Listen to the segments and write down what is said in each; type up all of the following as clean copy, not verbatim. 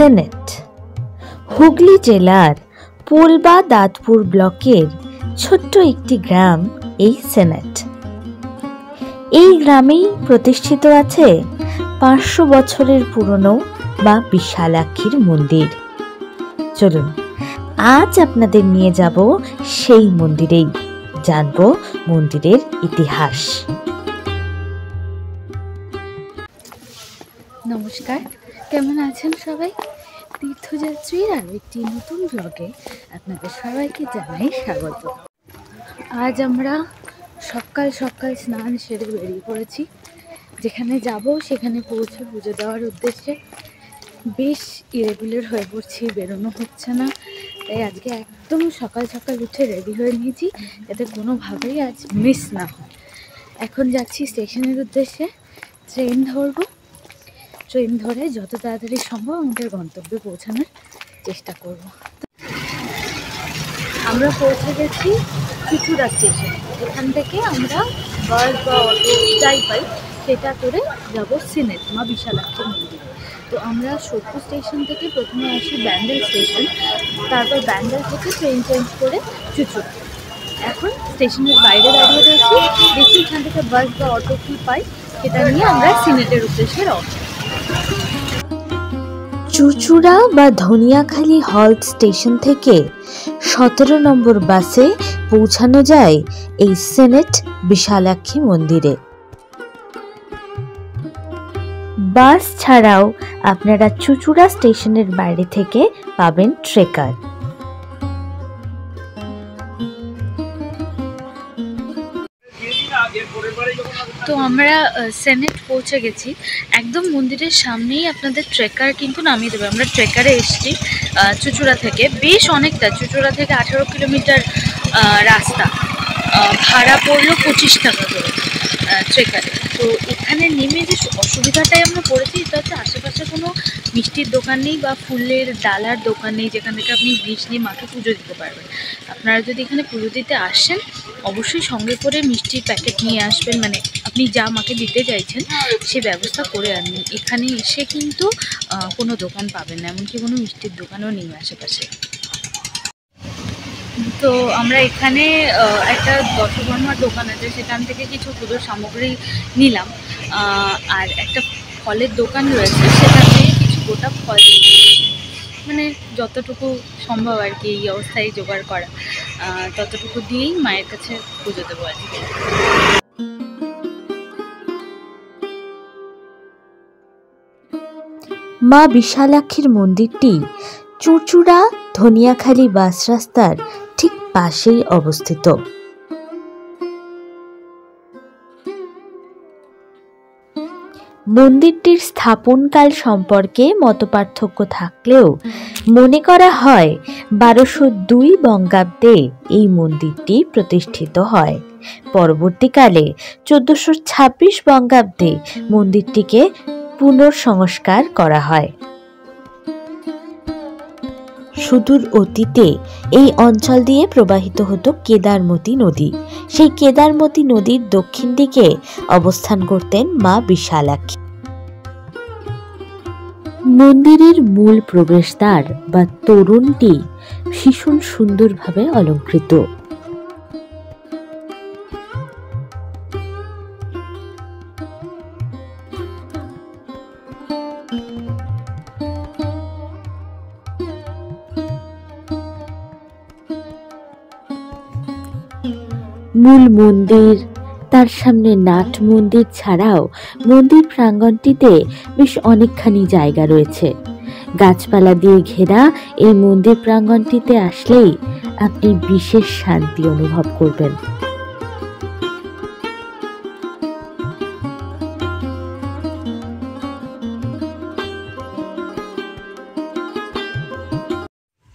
Senate Hooghly জেলার পোলবা দাঁতপুর ব্লকের ছোট্ট একটি গ্রাম এই সেনেট। এই গ্রামেই প্রতিষ্ঠিত আছে 500 বছরের পুরনো মা বিশালাক্ষীর মন্দির। চলুন আজ আপনাদের নিয়ে যাব সেই মন্দিরেই, জানব মন্দিরের ইতিহাস। নমস্কার, কেমন আছেন সবাই? তীর্থযাত্রীর আরও একটি নতুন ব্লগে আপনাদের সবাইকে জানাই স্বাগত। আজ আমরা সকাল সকাল স্নান সেরে বেরিয়ে পড়েছি। যেখানে যাব সেখানে পৌঁছে পুজো দেওয়ার উদ্দেশ্যে। বেশ ইরেগুলার হয়ে পড়ছি, বেরোনো হচ্ছে না, তাই আজকে একদম সকাল সকাল উঠে রেডি হয়ে নিয়েছি যাতে কোনোভাবেই আজ মিস না হয়। এখন যাচ্ছি স্টেশনের উদ্দেশ্যে, ট্রেন ধরবো। ট্রেন ধরে যত তাড়াতাড়ি সম্ভব আমাদের গন্তব্যে পৌঁছানোর চেষ্টা করব। আমরা পৌঁছে গেছি চুচুড়া স্টেশন। এখান থেকে আমরা বাস বা অটো যাই পাই সেটা করে যাব সিনেট মা বিশালাক্ষী মন্দির। তো আমরা সোদপুর স্টেশন থেকে প্রথমে আসি ব্যান্ডেল স্টেশন, তারপর ব্যান্ডেল থেকে ট্রেন চেঞ্জ করে চুচুড়া। এখন স্টেশনের বাইরে দাঁড়িয়ে রয়েছি, দেখি এখান থেকে বাস বা অটো কী পাই সেটা নিয়ে আমরা সিনেটের উদ্দেশ্যে রওনা। চুচুড়া বা ধনিয়াখালী হল্ট স্টেশন থেকে 17 নম্বর বাসে পৌঁছানো যায় এই সেনেট বিশালাক্ষী মন্দিরে। বাস ছাড়াও আপনারা চুচুড়া স্টেশনের বাইরে থেকে পাবেন ট্রেকার। তো আমরা সেনেট পৌঁছে গেছি, একদম মন্দিরের সামনেই আপনাদের ট্রেকার কিন্তু নামিয়ে দেবে। আমরা ট্রেকারে এসেছি চুচুড়া থেকে, বেশ অনেকটা, চুচুড়া থেকে 18 কিলোমিটার রাস্তা, ভাড়া পড়লো 25 টাকা করে ট্রেকারে। তো এখানে নেমে যে অসুবিধাটাই আমরা পড়েছি এটা হচ্ছে আশেপাশে কোনো মিষ্টির দোকান নেই বা ফুলের ডালার দোকান নেই যেখান থেকে আপনি জিনিস নিয়ে মাকে পুজো দিতে পারবেন। আপনারা যদি এখানে পুজো দিতে আসেন অবশ্যই সঙ্গে করে মিষ্টির প্যাকেট নিয়ে আসবেন, মানে আপনি যা মাকে দিতে চাইছেন সে ব্যবস্থা করে আনবেন। এখানে এসে কিন্তু কোনো দোকান পাবেন না, এমনকি কোনো মিষ্টির দোকানও নেই আশেপাশে। তো আমরা এখানে একটা দশকর্মার দোকান আছে, সেখান থেকে কিছু পুজোর সামগ্রী নিলাম, আর একটা ফলের দোকান রয়েছে সেখান থেকে কিছু গোটা ফল, মানে যতটুকু সম্ভব আর কি এই অবস্থায় জোগাড় করা, ততটুকু দিয়েই মায়ের কাছে পুজো দেবো আজকে। মা বিশালাক্ষীর মন্দিরটি চুচুড়া ধনিয়াখালী বাস রাস্তার ঠিক পাশেই অবস্থিত। মন্দিরটির স্থাপনকাল সম্পর্কে মতপার্থক্য থাকলেও মনে করা হয় 1202 বঙ্গাব্দে এই মন্দিরটি প্রতিষ্ঠিত হয়। পরবর্তীকালে 1426 বঙ্গাব্দে মন্দিরটিকে পুনর্সংস্কার করা হয়। সুদূর অতীতে এই অঞ্চল দিয়ে প্রবাহিত হতো কেদারমতী নদী। সেই কেদারমতী নদীর দক্ষিণ দিকে অবস্থান করতেন মা বিশালাক্ষী। মন্দিরের মূল প্রবেশদ্বার বা তোরণটি ভীষণ সুন্দরভাবে অলঙ্কৃত। মূল মন্দির, তার সামনে নাট মন্দির ছাড়াও মন্দির প্রাঙ্গণটিতে বেশ অনেকখানি জায়গা রয়েছে। গাছপালা দিয়ে ঘেরা এই মন্দির প্রাঙ্গণটিতে আসলেই আপনি বিশেষ শান্তি অনুভব করবেন।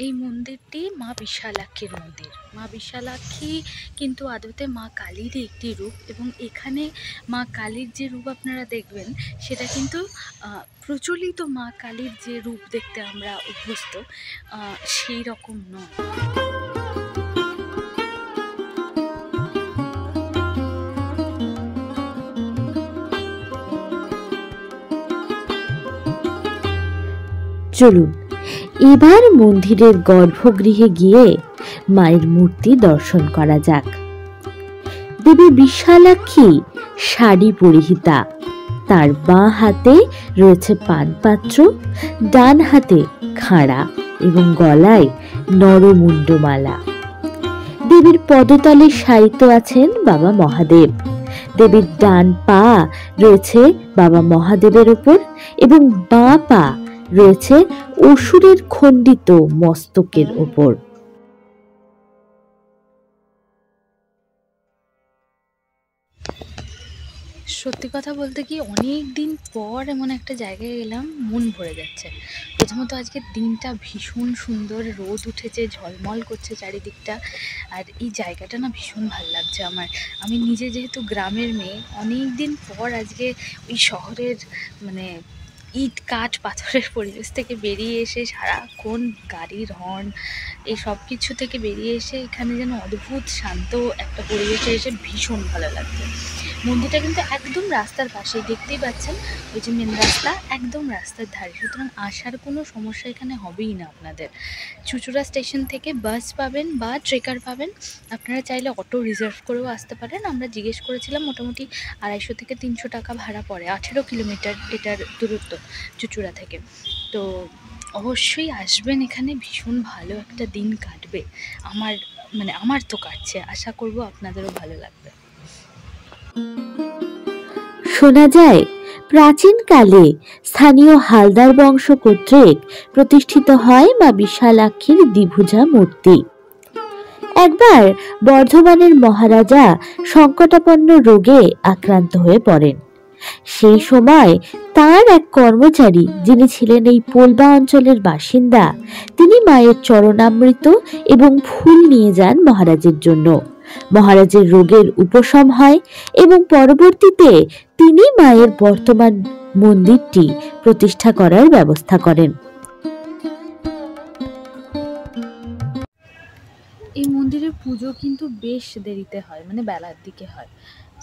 এই মন্দিরটি মা বিশালাক্ষীর মন্দির। মা বিশালাক্ষী কিন্তু আদতে মা কালীরই একটি রূপ, এবং এখানে মা কালীর যে রূপ আপনারা দেখবেন সেটা কিন্তু প্রচলিত মা কালীর যে রূপ দেখতে আমরা অভ্যস্ত সেই রকম নয়। চলুন এবার মন্দিরের গর্ভগৃহে গিয়ে মায়ের মূর্তি দর্শন করা যাক। দেবী বিশালাক্ষী শাড়ি পরিহিতা, তার বাঁ হাতে রয়েছে পানপাত্র, ডান হাতে খাড়া এবং গলায় নরমুণ্ডমালা। দেবীর পদতলে শায়িত আছেন বাবা মহাদেব। দেবীর ডান পা রয়েছে বাবা মহাদেবের ওপর এবং বাঁ পা রয়েছে অসুরের খণ্ডিত মস্তকের ওপর। সত্যি কথা বলতে কি, অনেক দিন পর এমন একটা জায়গায় এলাম, মন ভরে যাচ্ছে। প্রথমত আজকের দিনটা ভীষণ সুন্দর, রোদ উঠেছে, ঝলমল করছে চারিদিকটা, আর এই জায়গাটা না ভীষণ ভালো লাগছে আমার। আমি নিজে যেহেতু গ্রামের মেয়ে, অনেক দিন পর আজকে ওই শহরের মানে ইট কাঠ পাথরের পরিবেশ থেকে বেরিয়ে এসে, সারাক্ষণ গাড়ির হর্ন এই সব কিছু থেকে বেরিয়ে এসে এখানে যেন অদ্ভুত শান্ত একটা পরিবেশে এসে ভীষণ ভালো লাগছে। মন্দিরটা কিন্তু একদম রাস্তার পাশে, দেখতেই পাচ্ছেন ওই যে মেন রাস্তা, একদম রাস্তার ধারে, সুতরাং আসার কোনো সমস্যা এখানে হবেই না আপনাদের। চুঁচুড়া স্টেশন থেকে বাস পাবেন বা ট্রেকার পাবেন, আপনারা চাইলে অটো রিজার্ভ করেও আসতে পারেন। আমরা জিজ্ঞেস করেছিলাম, মোটামুটি 250 থেকে 300 টাকা ভাড়া পড়ে, 18 কিলোমিটার এটার দূরত্ব চুঁচুড়া থেকে। তো অবশ্যই আসবেন এখানে, ভীষণ ভালো একটা দিন কাটবে। আমার তো কাটছে, আশা করব আপনাদেরও ভালো লাগবে। শোনা যায় প্রাচীনকালে স্থানীয় হালদার বংশ কর্তৃক প্রতিষ্ঠিত হয় মা বিশালাক্ষীর দ্বিভুজা মূর্তি। একবার বর্ধমানের মহারাজা সংকটাপন্ন রোগে আক্রান্ত হয়ে পড়েন। সেই সময় তার এক কর্মচারী, যিনি ছিলেন এই পোলবা অঞ্চলের বাসিন্দা, তিনি মায়ের চরণামৃত এবং ফুল নিয়ে যান মহারাজের জন্য। মহারাজের রোগের উপশম হয় এবং পরবর্তীতে তিনি মায়ের বর্তমান মন্দিরটি প্রতিষ্ঠা করার ব্যবস্থা করেন। এই মন্দিরের পুজো কিন্তু বেশ দেরিতে হয়, মানে বেলার দিকে হয়।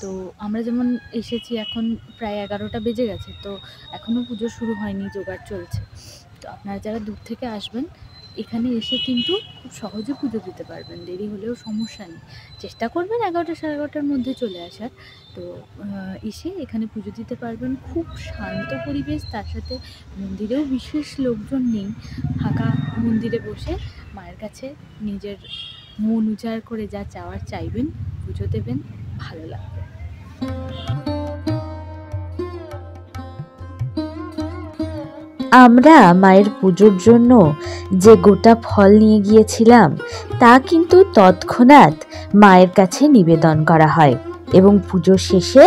তো আমরা যেমন এসেছি, এখন প্রায় 11টা বেজে গেছে, তো এখনও পুজো শুরু হয়নি, জোগাড় চলছে। তো আপনারা যারা দূর থেকে আসবেন, এখানে এসে কিন্তু খুব সহজে পুজো দিতে পারবেন, দেরি হলেও সমস্যা নেই। চেষ্টা করবেন 11টা সাড়ে 11টার মধ্যে চলে আসার। তো এসে এখানে পুজো দিতে পারবেন। খুব শান্ত পরিবেশ, তার সাথে মন্দিরেও বিশেষ লোকজন নেই। ফাঁকা মন্দিরে বসে মায়ের কাছে নিজের মন উজাড় করে যা চাওয়ার চাইবেন, পুজো দেবেন, ভালো লাগবে। আমরা মায়ের পুজোর জন্য যে গোটা ফল নিয়ে গিয়েছিলাম, তা কিন্তু তৎক্ষণাৎ মায়ের কাছে নিবেদন করা হয় এবং পুজো শেষে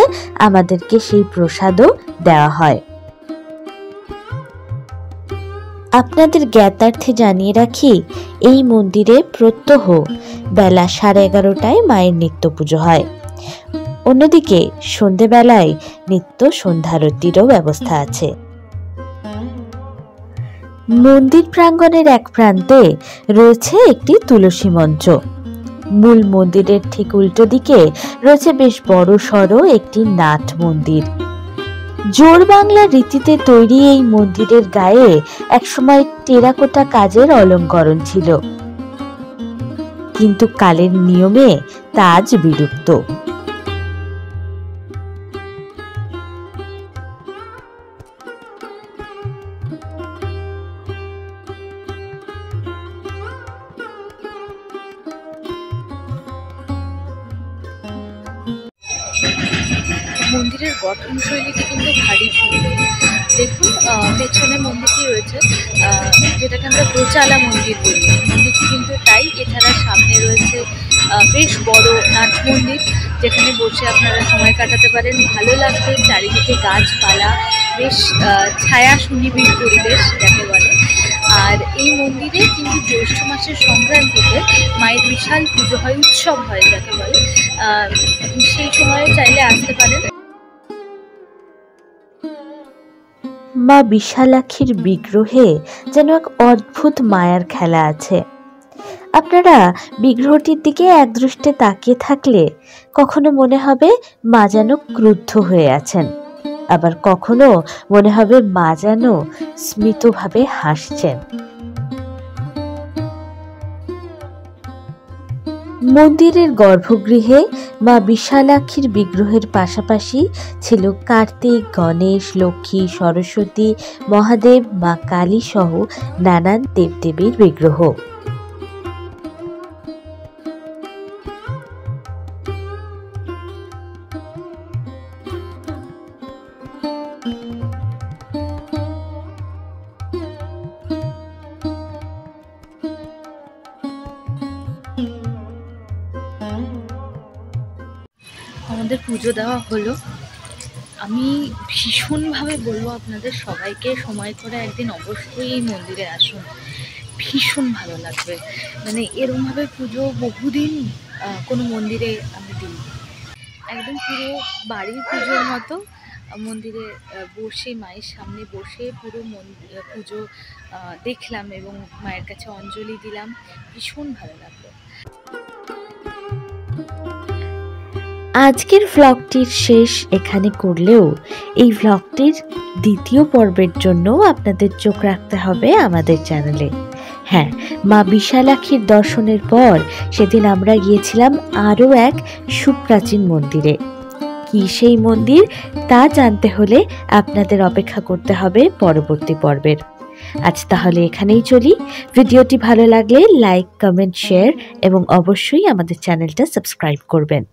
আমাদেরকে সেই প্রসাদও দেওয়া হয়। আপনাদের জ্ঞাতার্থে জানিয়ে রাখি, এই মন্দিরে প্রত্যহ বেলা 11:30টায় মায়ের নিত্য পুজো হয়। অন্যদিকে সন্ধেবেলায় নিত্য সন্ধ্যারতিরও ব্যবস্থা আছে। মন্দির প্রাঙ্গণের এক প্রান্তে রয়েছে একটি তুলসী মঞ্চ। মূল মন্দিরের ঠিক উল্টো দিকে রয়েছে বেশ বড় সড়ো একটি নাট মন্দির। জোর বাংলা রীতিতে তৈরি এই মন্দিরের গায়ে একসময় টেরাকোটা কাজের অলঙ্করণ ছিল, কিন্তু কালের নিয়মে তা আজ বিলুপ্ত। মন্দিরের গঠনশৈলীটি কিন্তু ভারী সুন্দর। দেখুন, পেছনে মন্দিরটি রয়েছে, যেটাকে আমরা দোচালা মন্দির বলি, মন্দিরটি কিন্তু তাই। এছাড়া সামনে রয়েছে বেশ বড় নাট মন্দির, যেখানে বসে আপনারা সময় কাটাতে পারেন, ভালো লাগবে। চারিদিকে গাছপালা, বেশ ছায়া সুনিবিড় পরিবেশ যাকে বলে। আর এই মন্দিরে কিন্তু জ্যৈষ্ঠ মাসের সংক্রান্তিতে মায়ের বিশাল পুজো হয়, উৎসব হয় যাকে বলে। সেই সময়ে চাইলে আসতে পারেন। মা বিশালাক্ষীর বিগ্রহে যেন এক অদ্ভুত মায়ার খেলা আছে। আপনারা বিগ্রহটির দিকে একদৃষ্টে তাকিয়ে থাকলে কখনো মনে হবে মা যেন ক্রুদ্ধ হয়ে আছেন, আবার কখনো মনে হবে মা যেন স্মিতভাবে হাসছেন। মন্দিরের গর্ভগৃহে মা বিশালাক্ষীর বিগ্রহের পাশাপাশি ছিল কার্তিক, গণেশ, লক্ষ্মী, সরস্বতী, মহাদেব, মা কালী সহ নানান দেবদেবীর বিগ্রহ। আমাদের পুজো দেওয়া হলো। আমি ভীষণভাবে বলবো আপনাদের সবাইকে সময় করে একদিন অবশ্যই এই মন্দিরে আসুন, ভীষণ ভালো লাগবে। মানে এরমভাবে পুজো বহুদিন কোনো মন্দিরে আমি দিই। একদম পুরো বাড়ির পুজোর মতো মন্দিরে বসে মায়ের সামনে বসে পুরো পুজো দেখলাম এবং মায়ের কাছে অঞ্জলি দিলাম, ভীষণ ভালো লাগলো। আজকের ভ্লগটির শেষ এখানে করলেও এই ভ্লগটির দ্বিতীয় পর্বের জন্য আপনাদের চোখ রাখতে হবে আমাদের চ্যানেলে। হ্যাঁ, মা বিশালাক্ষীর দর্শনের পর সেদিন আমরা গিয়েছিলাম আরও এক সুপ্রাচীন মন্দিরে। কি সেই মন্দির তা জানতে হলে আপনাদের অপেক্ষা করতে হবে পরবর্তী পর্বের। আজ তাহলে এখানেই চলি। ভিডিওটি ভালো লাগলে লাইক, কমেন্ট, শেয়ার এবং অবশ্যই আমাদের চ্যানেলটা সাবস্ক্রাইব করবেন।